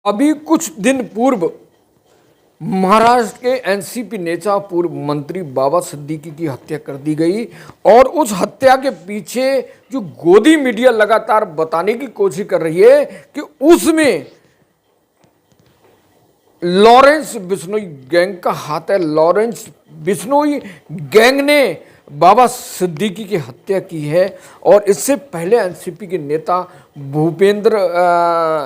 अभी कुछ दिन पूर्व महाराष्ट्र के एनसीपी नेता पूर्व मंत्री बाबा सिद्दीकी की हत्या कर दी गई और उस हत्या के पीछे जो गोदी मीडिया लगातार बताने की कोशिश कर रही है कि उसमें लॉरेंस बिश्नोई गैंग का हाथ है। लॉरेंस बिश्नोई गैंग ने बाबा सिद्दीकी की हत्या की है और इससे पहले एनसीपी के नेता भूपेंद्र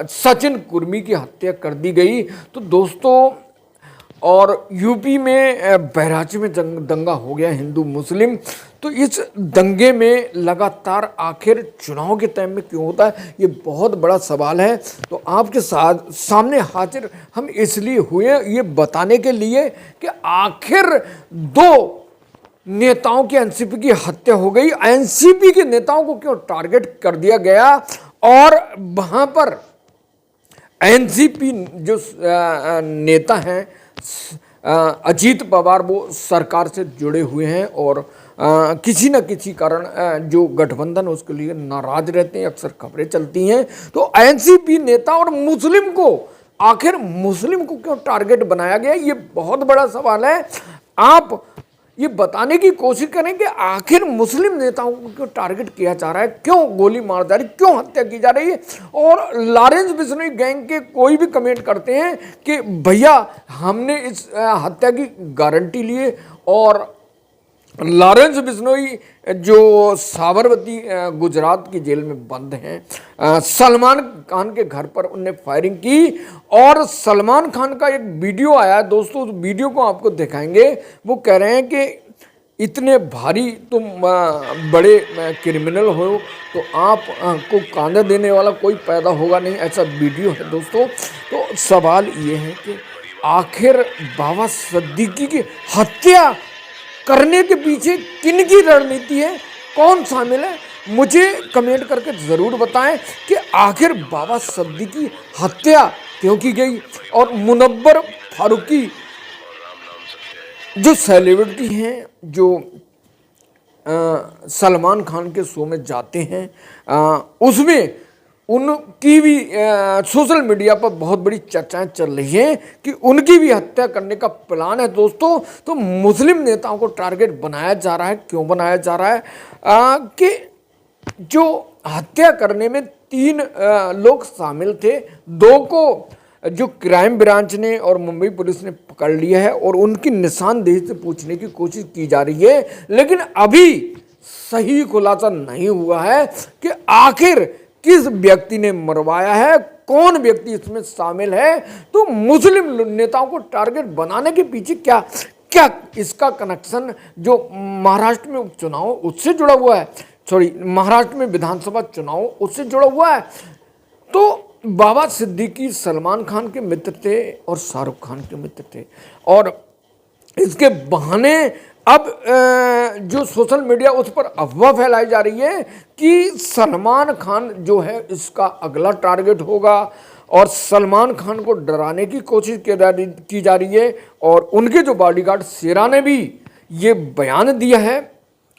सचिन कुर्मी की हत्या कर दी गई। तो दोस्तों, और यूपी में बहराइच में दंगा हो गया हिंदू मुस्लिम। तो इस दंगे में लगातार आखिर चुनाव के टाइम में क्यों होता है, ये बहुत बड़ा सवाल है। तो आपके साथ सामने हाजिर हम इसलिए हुए ये बताने के लिए कि आखिर दो नेताओं की एनसीपी की हत्या हो गई, एनसीपी के नेताओं को क्यों टारगेट कर दिया गया और वहां पर एनसीपी जो नेता हैं अजीत पवार वो सरकार से जुड़े हुए हैं और किसी न किसी कारण जो गठबंधन उसके लिए नाराज रहते हैं, अक्सर खबरें चलती हैं। तो एनसीपी नेता और मुस्लिम को आखिर मुस्लिम को क्यों टारगेट बनाया गया, ये बहुत बड़ा सवाल है। आप ये बताने की कोशिश करें कि आखिर मुस्लिम नेताओं को क्यों टारगेट किया जा रहा है, क्यों गोली मार जा रही, क्यों हत्या की जा रही है। और लॉरेंस बिश्नोई गैंग के कोई भी कमेंट करते हैं कि भैया हमने इस हत्या की गारंटी ली है और लॉरेंस बिश्नोई जो साबरमती गुजरात की जेल में बंद हैं, सलमान खान के घर पर उनने फायरिंग की और सलमान खान का एक वीडियो आया है दोस्तों, उस वीडियो को आपको दिखाएंगे। वो कह रहे हैं कि इतने भारी तुम बड़े क्रिमिनल हो तो आप को कांधा देने वाला कोई पैदा होगा नहीं, ऐसा वीडियो है दोस्तों। तो सवाल ये है कि आखिर बाबा सिद्दीकी की हत्या करने के पीछे किन की रणनीति है, कौन शामिल है, मुझे कमेंट करके ज़रूर बताएं कि आखिर बाबा सिद्दीकी हत्या क्यों की गई। और मुनव्वर फारूकी जो सेलिब्रिटी हैं, जो सलमान खान के शो में जाते हैं, उसमें उनकी भी सोशल मीडिया पर बहुत बड़ी चर्चाएं चल रही हैं कि उनकी भी हत्या करने का प्लान है दोस्तों। तो मुस्लिम नेताओं को टारगेट बनाया जा रहा है, क्यों बनाया जा रहा है कि जो हत्या करने में 3 लोग शामिल थे, 2 को जो क्राइम ब्रांच ने और मुंबई पुलिस ने पकड़ लिया है और उनकी निशानदेही से पूछने की कोशिश की जा रही है, लेकिन अभी सही खुलासा नहीं हुआ है कि आखिर किस व्यक्ति ने मरवाया है, कौन व्यक्ति इसमें शामिल है। तो मुस्लिम नेताओं को टारगेट बनाने के पीछे क्या क्या इसका कनेक्शन जो महाराष्ट्र में उपचुनाव उससे जुड़ा हुआ है, महाराष्ट्र में विधानसभा चुनाव उससे जुड़ा हुआ है। तो बाबा सिद्दीकी सलमान खान के मित्र थे और शाहरुख खान के मित्र थे और इसके बहाने अब जो सोशल मीडिया उस पर अफवाह फैलाई जा रही है कि सलमान खान जो है इसका अगला टारगेट होगा और सलमान खान को डराने की कोशिश की जा रही है। और उनके जो बॉडीगार्ड शेरा ने भी ये बयान दिया है,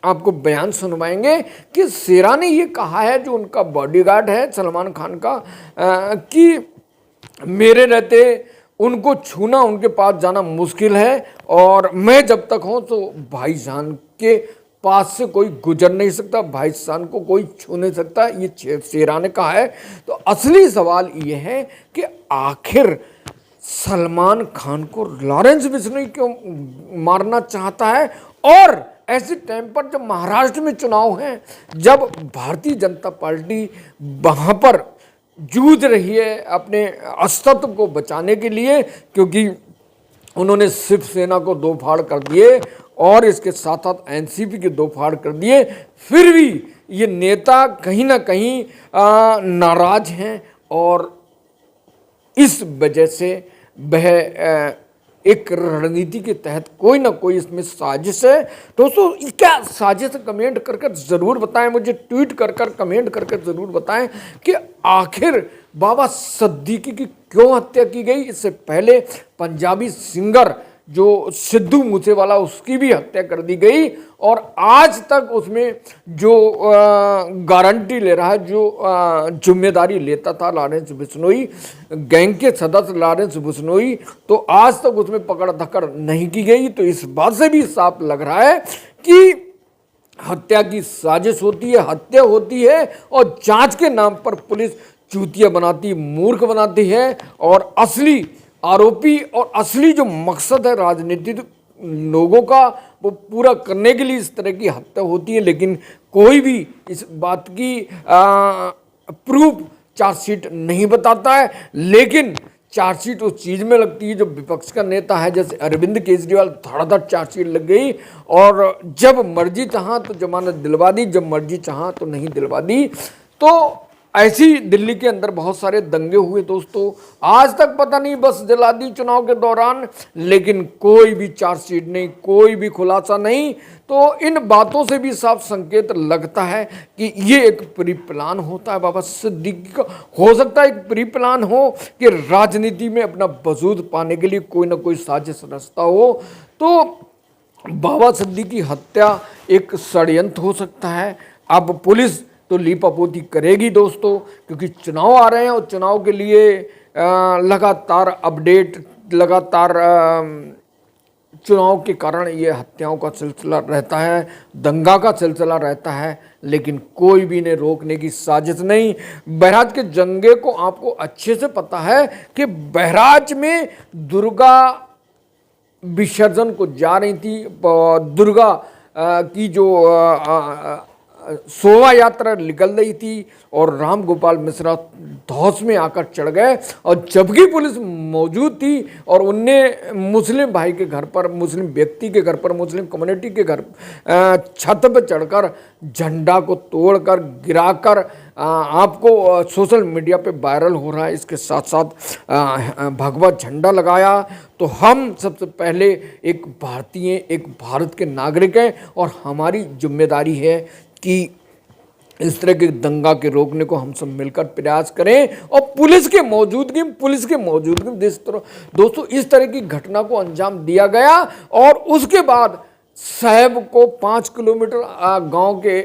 आपको बयान सुनवाएंगे कि शेरा ने ये कहा है, जो उनका बॉडीगार्ड है सलमान खान का, कि मेरे रहते उनको छूना, उनके पास जाना मुश्किल है और मैं जब तक हूँ तो भाईजान के पास से कोई गुजर नहीं सकता, भाईजान को कोई छू नहीं सकता, ये शेरा ने कहा है। तो असली सवाल ये है कि आखिर सलमान खान को लॉरेंस बिश्नोई क्यों मारना चाहता है। और ऐसे टाइम पर जब महाराष्ट्र में चुनाव हैं, जब भारतीय जनता पार्टी वहाँ पर जूझ रही है अपने अस्तित्व को बचाने के लिए, क्योंकि उन्होंने शिवसेना को 2 फाड़ कर दिए और इसके साथ साथ एनसीपी के 2 फाड़ कर दिए, फिर भी ये नेता कहीं ना कहीं नाराज हैं और इस वजह से वह एक रणनीति के तहत कोई ना कोई इसमें साजिश है। दोस्तों, क्या साजिश है, कमेंट कर ज़रूर बताएं, मुझे ट्वीट कर कमेंट कर ज़रूर बताएं कि आखिर बाबा सिद्दीकी की क्यों हत्या की गई। इससे पहले पंजाबी सिंगर जो सिद्धू मूसेवाला, उसकी भी हत्या कर दी गई। और आज तक उसमें जो गारंटी ले रहा है, जो जिम्मेदारी लेता था लॉरेंस बिश्नोई, गैंग के सदस्य लॉरेंस बिश्नोई, तो आज तक उसमें पकड़ धकड़ नहीं की गई। तो इस बात से भी साफ लग रहा है कि हत्या की साजिश होती है, हत्या होती है, और जांच के नाम पर पुलिस चूतिया बनाती, मूर्ख बनाती है। और असली आरोपी और असली जो मकसद है राजनीतिक लोगों का, वो पूरा करने के लिए इस तरह की हत्या होती है। लेकिन कोई भी इस बात की प्रूफ चार्जशीट नहीं बताता है। लेकिन चार्जशीट उस चीज़ में लगती है जो विपक्ष का नेता है, जैसे अरविंद केजरीवाल, धड़ाधड़ चार्जशीट लग गई, और जब मर्जी चाहा तो जमानत दिलवा दी, जब मर्जी चाहा तो नहीं दिलवा दी। तो ऐसी दिल्ली के अंदर बहुत सारे दंगे हुए दोस्तों, आज तक पता नहीं बस जला दी चुनाव के दौरान, लेकिन कोई भी चार्जशीट नहीं, कोई भी खुलासा नहीं। तो इन बातों से भी साफ संकेत लगता है कि ये एक प्री प्लान होता है बाबा सिद्दीकी का। हो सकता है एक प्री प्लान हो कि राजनीति में अपना वजूद पाने के लिए कोई ना कोई साजिश रचता हो। तो बाबा सिद्दीकी की हत्या एक षड्यंत्र हो सकता है। अब पुलिस तो लीपापोती करेगी दोस्तों, क्योंकि चुनाव आ रहे हैं और चुनाव के लिए लगातार अपडेट, लगातार चुनाव के कारण ये हत्याओं का सिलसिला रहता है, दंगा का सिलसिला रहता है, लेकिन कोई भी ने रोकने की साजिश नहीं। बहराज के दंगे को आपको अच्छे से पता है कि बहराज में दुर्गा विसर्जन को जा रही थी, दुर्गा की जो शोभा यात्रा निकल रही थी, और राम गोपाल मिश्रा धौस में आकर चढ़ गए। और जबकि पुलिस मौजूद थी और उनने मुस्लिम भाई के घर पर, मुस्लिम व्यक्ति के घर पर, मुस्लिम कम्युनिटी के घर छत पर चढ़कर झंडा को तोड़कर, गिराकर, आपको सोशल मीडिया पे वायरल हो रहा है, इसके साथ साथ भगवा झंडा लगाया। तो हम सबसे पहले एक भारतीय, एक भारत के नागरिक हैं, और हमारी जिम्मेदारी है कि इस तरह के दंगा के रोकने को हम सब मिलकर प्रयास करें। और पुलिस के मौजूदगी दोस्तों इस तरह की घटना को अंजाम दिया गया, और उसके बाद साहब को 5 किलोमीटर गांव के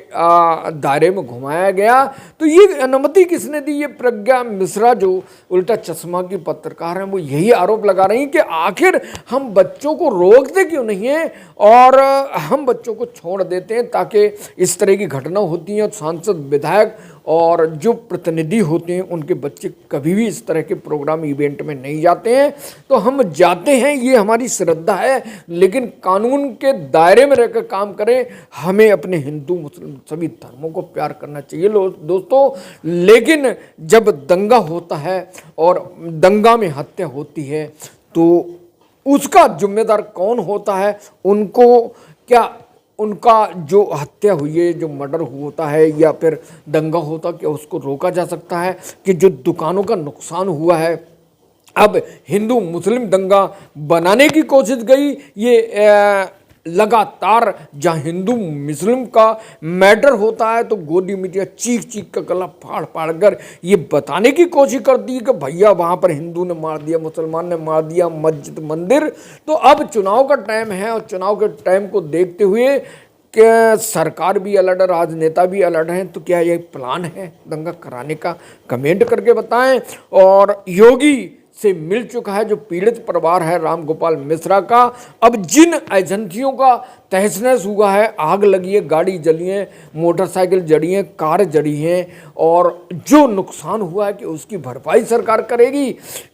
दायरे में घुमाया गया। तो ये अनुमति किसने दी? ये प्रज्ञा मिश्रा, जो उल्टा चश्मा की पत्रकार हैं, वो यही आरोप लगा रही हैं कि आखिर हम बच्चों को रोकते क्यों नहीं हैं, और हम बच्चों को छोड़ देते हैं ताकि इस तरह की घटना होती हैं। और सांसद, विधायक और जो प्रतिनिधि होते हैं, उनके बच्चे कभी भी इस तरह के प्रोग्राम, इवेंट में नहीं जाते हैं। तो हम जाते हैं, ये हमारी श्रद्धा है, लेकिन कानून के दायरे में रहकर काम करें। हमें अपने हिंदू, मुस्लिम सभी धर्मों को प्यार करना चाहिए दोस्तों। लेकिन जब दंगा होता है और दंगा में हत्या होती है, तो उसका जिम्मेदार कौन होता है? उनको क्या, उनका जो हत्या हुई है, जो मर्डर होता है या फिर दंगा होता, क्या उसको रोका जा सकता है? कि जो दुकानों का नुकसान हुआ है, अब हिंदू मुस्लिम दंगा बनाने की कोशिश गई। ये लगातार जहाँ हिंदू मुस्लिम का मैटर होता है, तो गोदी मीडिया चीख चीख का गला फाड़ फाड़ कर ये बताने की कोशिश करती है कि भैया वहाँ पर हिंदू ने मार दिया, मुसलमान ने मार दिया, मस्जिद मंदिर। तो अब चुनाव का टाइम है, और चुनाव के टाइम को देखते हुए कि सरकार भी अलर्ट है, राजनेता भी अलर्ट हैं, तो क्या ये प्लान है दंगा कराने का? कमेंट करके बताएं। और योगी से मिल चुका है जो पीड़ित परिवार है राम गोपाल मिश्रा का। अब जिन एजेंसियों का तहस नहस हुआ है, आग लगी है, गाड़ी जली है, मोटरसाइकिल जड़ी है, कार जड़ी है, और जो नुकसान हुआ है कि उसकी भरपाई सरकार करेगी?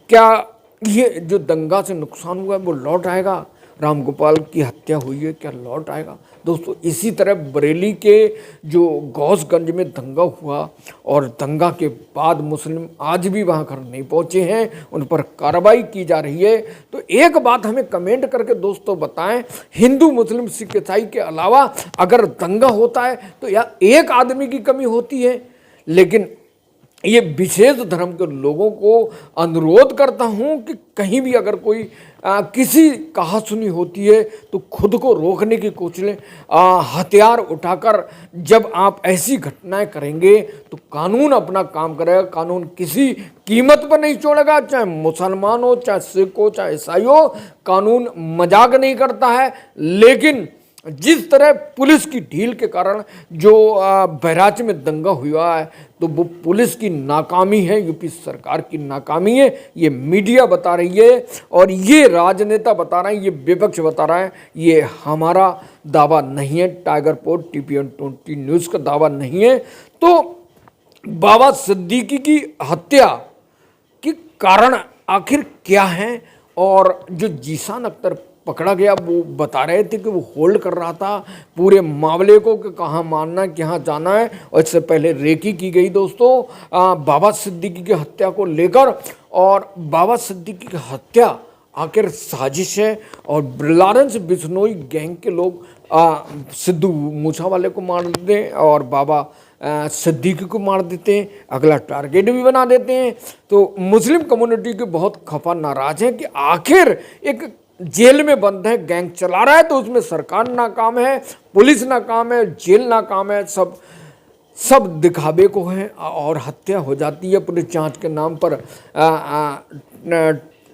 क्या ये जो दंगा से नुकसान हुआ है वो लौट आएगा? राम गोपाल की हत्या हुई है, क्या लौट आएगा? दोस्तों इसी तरह बरेली के जो गौसगंज में दंगा हुआ, और दंगा के बाद मुस्लिम आज भी वहाँ घर नहीं पहुँचे हैं, उन पर कार्रवाई की जा रही है। तो एक बात हमें कमेंट करके दोस्तों बताएं, हिंदू मुस्लिम सिख ईसाई के अलावा अगर दंगा होता है तो या एक आदमी की कमी होती है, लेकिन ये विशेष धर्म के लोगों को अनुरोध करता हूं कि कहीं भी अगर कोई किसी कहा सुनी होती है तो खुद को रोकने की कोशिश हथियार उठाकर जब आप ऐसी घटनाएं करेंगे तो कानून अपना काम करेगा। कानून किसी कीमत पर नहीं छोड़ेगा, चाहे मुसलमान हो, चाहे सिख हो, चाहे ईसाई हो। कानून मजाक नहीं करता है। लेकिन जिस तरह पुलिस की ढील के कारण जो बहराइच में दंगा हुआ है तो वो पुलिस की नाकामी है, यूपी सरकार की नाकामी है। ये मीडिया बता रही है और ये राजनेता बता रहे हैं, ये विपक्ष बता रहा है। ये हमारा दावा नहीं है, टाइगर पोस्ट TPN20 न्यूज़ का दावा नहीं है। तो बाबा सिद्दीकी की हत्या के कारण आखिर क्या है, और जो जीशान अख्तर पकड़ा गया वो बता रहे थे कि वो होल्ड कर रहा था पूरे मामले को कि कहाँ मानना है, कहाँ जाना है। और इससे पहले रेकी की गई दोस्तों बाबा सिद्दीकी की हत्या को लेकर। और बाबा सिद्दीकी की हत्या आखिर साजिश है और लॉरेंस बिश्नोई गैंग के लोग सिद्धू मूसावाले को मार देते हैं और बाबा सिद्दीकी को मार देते हैं, अगला टारगेट भी बना देते हैं। तो मुस्लिम कम्युनिटी के बहुत खफा नाराज हैं कि आखिर एक जेल में बंद है, गैंग चला रहा है, तो उसमें सरकार नाकाम है, पुलिस नाकाम है, जेल नाकाम है, सब दिखावे को है और हत्या हो जाती है पुलिस जांच के नाम पर।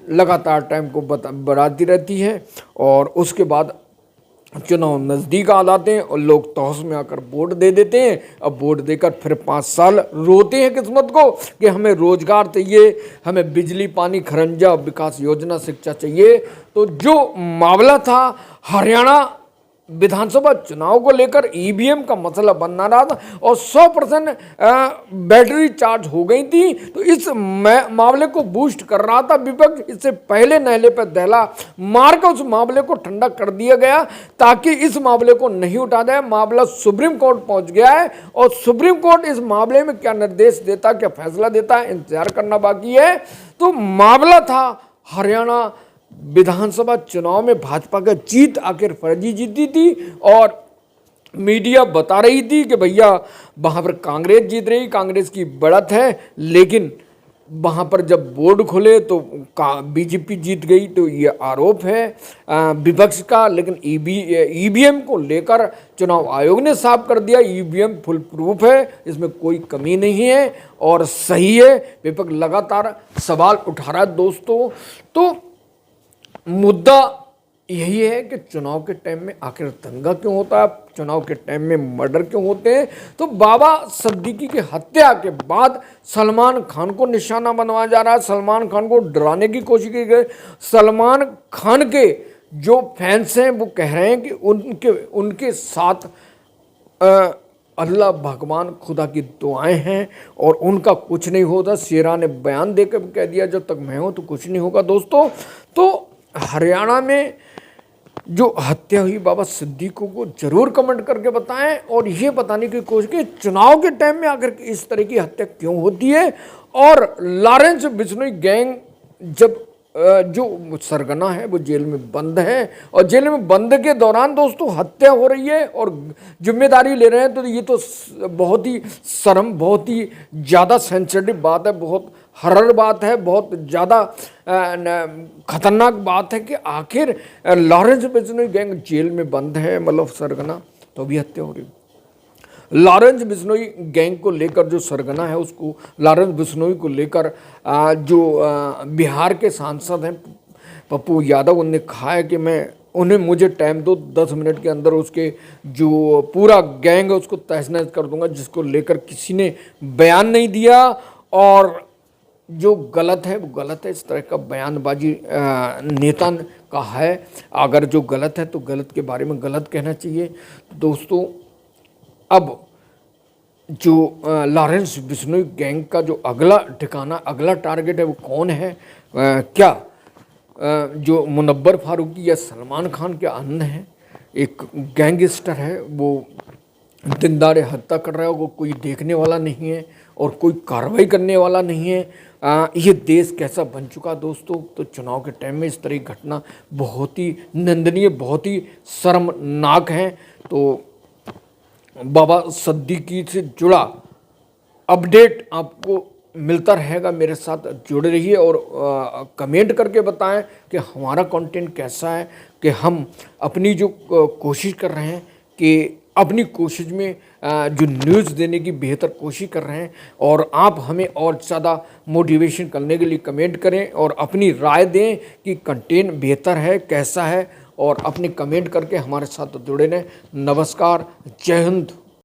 लगातार टाइम को बढ़ाती रहती है और उसके बाद चुनाव नज़दीक आ जाते हैं और लोग तौस में आकर वोट दे देते हैं। अब वोट देकर फिर 5 साल रोते हैं किस्मत को कि हमें रोजगार चाहिए, हमें बिजली पानी खरंजा विकास योजना शिक्षा चाहिए। तो जो मामला था हरियाणा विधानसभा चुनाव को लेकर EVM का मसला बनना रहा था और 100% बैटरी चार्ज हो गई थी, तो इस मामले को बूस्ट कर रहा था विपक्ष। इससे पहले नहले पर दहला मारकर उस मामले को ठंडा कर दिया गया ताकि इस मामले को नहीं उठा जाए। मामला सुप्रीम कोर्ट पहुंच गया है और सुप्रीम कोर्ट इस मामले में क्या निर्देश देता, क्या फैसला देता है, इंतजार करना बाकी है। तो मामला था हरियाणा विधानसभा चुनाव में भाजपा का जीत आखिर फर्जी जीती थी और मीडिया बता रही थी कि भैया वहां पर कांग्रेस जीत रही, कांग्रेस की बढ़त है। लेकिन वहां पर जब बोर्ड खुले तो बीजेपी जीत गई। तो ये आरोप है विपक्ष का। लेकिन EVM को लेकर चुनाव आयोग ने साफ कर दिया, EVM फुल प्रूफ है, इसमें कोई कमी नहीं है और सही है। विपक्ष लगातार सवाल उठा रहा है दोस्तों। तो मुद्दा यही है कि चुनाव के टाइम में आखिर दंगा क्यों होता है, चुनाव के टाइम में मर्डर क्यों होते हैं। तो बाबा सिद्दीकी की हत्या के बाद सलमान खान को निशाना बनवाया जा रहा है, सलमान खान को डराने की कोशिश की गई। सलमान खान के जो फैंस हैं वो कह रहे हैं कि उनके साथ अल्लाह भगवान खुदा की दुआएं हैं और उनका कुछ नहीं होता। शेरा ने बयान देकर कह दिया जब तक मैं हूं तो कुछ नहीं होगा दोस्तों। तो हरियाणा में जो हत्या हुई बाबा सिद्दीकी को जरूर कमेंट करके बताएं और ये बताने की कोशिश कि चुनाव के टाइम में आखिर इस तरह की हत्या क्यों होती है। और लॉरेंस बिश्नोई गैंग जब जो सरगना है वो जेल में बंद है और जेल में बंद के दौरान दोस्तों हत्या हो रही है और जिम्मेदारी ले रहे हैं। तो ये तो बहुत ही शर्म, बहुत ही ज़्यादा सेंसिटिव बात है, बहुत हरर बात है, बहुत ज़्यादा खतरनाक बात है कि आखिर लॉरेंस बिश्नोई गैंग जेल में बंद है, मतलब सरगना, तो भी हत्या हो रही है। लॉरेंस बिश्नोई गैंग को लेकर जो सरगना है उसको, लॉरेंस बिश्नोई को लेकर जो बिहार के सांसद हैं पप्पू यादव, उन्होंने कहा है कि मुझे टाइम दो, 10 मिनट के अंदर उसके जो पूरा गैंग है उसको तहस नहस कर दूंगा, जिसको लेकर किसी ने बयान नहीं दिया। और जो गलत है वो गलत है, इस तरह का बयानबाजी नेता का है। अगर जो गलत है तो गलत के बारे में गलत कहना चाहिए। तो दोस्तों अब जो लॉरेंस बिश्नोई गैंग का जो अगला ठिकाना, अगला टारगेट है वो कौन है, क्या जो मुनव्वर फारूकी या सलमान खान के अन्य है, एक गैंगस्टर है वो दिन दहाड़े हत्या कर रहा है, वो कोई देखने वाला नहीं है और कोई कार्रवाई करने वाला नहीं है। ये देश कैसा बन चुका दोस्तों। तो चुनाव के टाइम में इस तरह की घटना बहुत ही निंदनीय, बहुत ही शर्मनाक है। तो बाबा सिद्दीकी से जुड़ा अपडेट आपको मिलता रहेगा, मेरे साथ जुड़े रहिए और कमेंट करके बताएं कि हमारा कंटेंट कैसा है, कि हम अपनी जो कोशिश कर रहे हैं कि अपनी कोशिश में जो न्यूज़ देने की बेहतर कोशिश कर रहे हैं, और आप हमें और ज़्यादा मोटिवेशन करने के लिए कमेंट करें और अपनी राय दें कि कंटेंट बेहतर है कैसा है, और अपने कमेंट करके हमारे साथ जुड़े रहें। नमस्कार, जय हिंद।